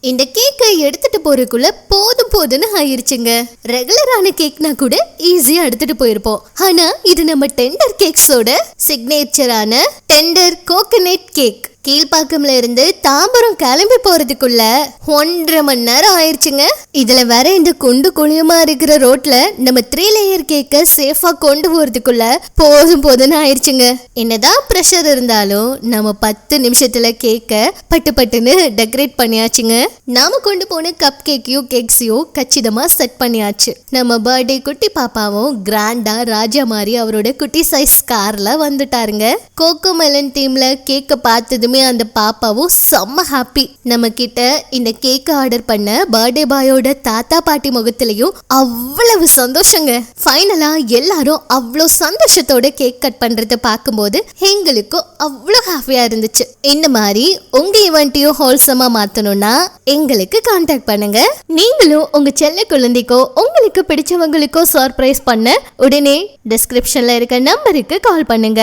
இந்த கேக்கை எடுத்துட்டு போறதுக்குள்ள போதும் போதுன்னு ஆயிருச்சுங்க. ரெகுலரான கேக்னா கூட ஈஸியா எடுத்துட்டு போயிருப்போம். ஆனா இது நம்ம டெண்டர் கேக்ஸோட சிக்னேச்சரான டெண்டர் கோகனட் கேக். கீழ்பாக்கம்ல இருந்து தாம்பரம் கிளம்பி போறதுக்குள்ள 1.5 மணி நேரம் ஆயிடுச்சுங்க. இதுல வேற இந்த குண்டு குழியமா இருக்கிற ரோட்ல நம்ம 3 லேயர் கேக்க சேஃபா கொண்டு போறதுக்குள்ள போதும் போதுன்னு ஆயிடுச்சுங்க. என்னதான் ப்ரெஷர் இருந்தாலும் நம்ம 10 நிமிஷத்துல கேக்க பட்டு பட்டுன்னு டெக்கரேட் பண்ணியாச்சுங்க. நாம கொண்டு போன கப் கேக்கையும் கேக்ஸையும் கச்சிதமா செட் பண்ணியாச்சு. நம்ம பர்த்டே குட்டி பாப்பாவும் கிராண்டா ராஜா மாதிரி அவரோட குட்டி சைஸ் கார்ல வந்துட்டாருங்க. கோகோ மெலன் டீம்ல கேக்க பார்த்ததுமே அந்த பாப்பாவும் செம்ம ஹாப்பி. நம்ம கிட்ட இந்த கேக் ஆர்டர் பண்ண பர்த்டே பாயோட தாத்தா பாட்டி முகத்திலையும் அவ்வளவு சந்தோஷங்க. ஃபைனலா எல்லாரும் அவ்வளவு சந்தோஷத்தோட கேக் கட் பண்றத பார்க்கும்போது எங்களுக்கும் அவ்வளவு ஹாப்பியா இருந்துச்சு. இந்த மாதிரி உங்க ஈவென்ட்டையும் ஹோல்சமா மாத்தணும்னா எங்களுக்கு கான்டாக்ட் பண்ணுங்க. நீங்களும் உங்க செல்ல குழந்தைக்கோ உங்களுக்கு பிடிச்சவங்களுக்கோ சர்ப்ரைஸ் பண்ண உடனே டிஸ்கிரிப்ஷன்ல இருக்க நம்பருக்கு கால் பண்ணுங்க.